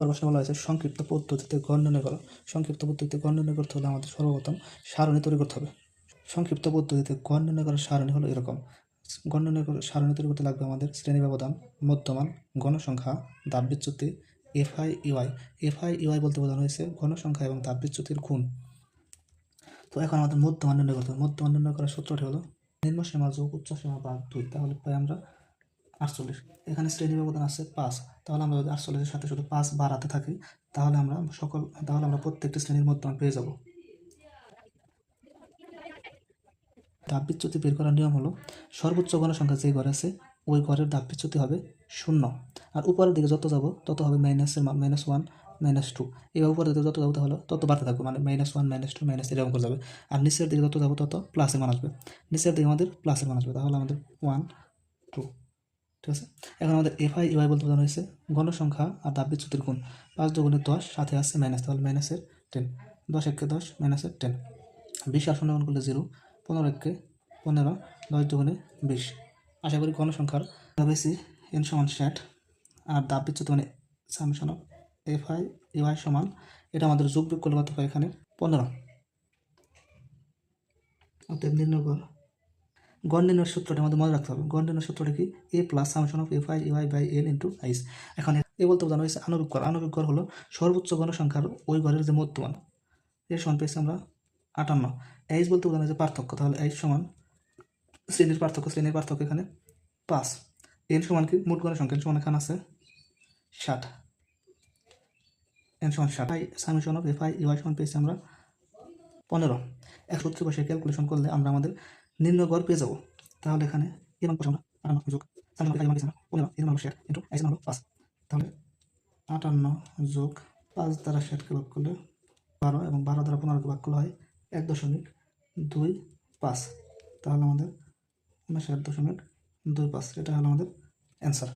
প্রশ্নে বলা হয়েছে সংক্ষিপ্ত পদ্ধতিতে গড় নির্ণয় করো। সংক্ষিপ্ত পদ্ধতিতে গড় নির্ণয় করতে হলে আমাদের সর্বপ্রথম সারণী তৈরি করতে হবে। সংক্ষিপ্ত পদ্ধতিতে গড় নির্ণয় করার সারণী হলো এরকম। গড় নির্ণয় করে সারণী তৈরি করতে লাগবে আমাদের শ্রেণী ব্যবধান, মধ্যমান, গণসংখ্যা, ধাপ বিচ্যুতি, এফআই ইউআই। এফআই ইউআই বলতে বোঝানো হয়েছে গণসংখ্যা এবং ধাপ বিচ্যুতির গুণ। তো এখন আমাদের মধ্যমান নির্ণয় করতে হবে। মধ্যমান নির্ণয় করার সূত্রটি হলো নিম্ন সীমা যোগ উচ্চ সীমা ভাগ 2, তাহলে পাই আমরা 48। এখানে শ্রেণী ব্যবধান আছে 5, তাহলে আমরা যদি 48-এর সাথে শুধু 5 বাড়াতে থাকি তাহলে আমরা প্রত্যেকটি শ্রেণীর মধ্যমান পেয়ে যাব। ধাপ বিচ্যুতি বের করার নিয়ম হলো সর্বোচ্চ গণসংখ্যা যে ঘরে আছে ওই ঘরের ধাপ বিচ্যুতি হবে 0, আর উপরের দিকে যত যাব তত হবে মাইনাসের মান -1, -2। এবার উপরের দিকে যত যাবো তাহলে তত বাড়তে থাকবে, মানে -1, -2, এরকম করে যাবে। আর নিচের দিকে যত যাবো তত প্লাসের মান আসবে, নিচের দিকে আমাদের প্লাসের মান আসবে, তাহলে আমাদের 1, 2। ঠিক আছে, এখন আমাদের এফআই ইউআই বলতে বোঝানো হয়েছে গণসংখ্যা আর ধাপ বিচ্যুতির গুণ। 5 দুগুণে 10, সাথে আসছে মাইনাস, তাহলে -10, 10 একে 10, -10। 20 আর 0 গুণ করলে 0, 15 একে 15, 10 দুগুণে 20। আশা করি গণসংখ্যার বেশি n সমান 60 আর ধাপ বিচ্যুতি মানে সামেশন অফ এফআই ইউআই সমান, এটা আমাদের যোগ বিয়োগ করলে কত হয় এখানে 15। অতএব নির্ণয় কর গড় নির্ণয়ের সূত্রটি আমাদের মনে রাখতে হবে। গড় নির্ণয়ের সূত্রটি কি? a plus summation of FI UI by L into আইস। এখন এ বলতে বোঝানো হয়েছে আণবিক গড়। আণবিক গড় হলো সর্বোচ্চ গণসংখ্যার ওই ঘরের যে মধ্যমান, এর সমান পেয়েছি আমরা 58। এইচ বলতে বোঝানো হয়েছে পার্থক্য, তাহলে এইচ সমান শ্রেণীর পার্থক্য এখানে 5। এন সমান কি? মোট গণসংখ্যা। এন সমান এখানে আছে 60। এন সমান 60। সামেশন অফ এফআই ইউআই সমান পেয়েছি আমরা 15। 130 বসে ক্যালকুলেশন করলে আমরা আমাদের নিম্ন গড় পেয়ে যাবো। তাহলে এখানে এর মান বসাবো না, 58 যোগ 15, এর মান 60 ইন্টু আইস মান হলো 5। তাহলে 58 যোগ 5 দ্বারা 60কে ভাগ করলে 12, এবং 12 দ্বারা 15কে ভাগ করলে হয় 1.25। তাহলে আমাদের 59.25, এটা হলো আমাদের অ্যান্সার।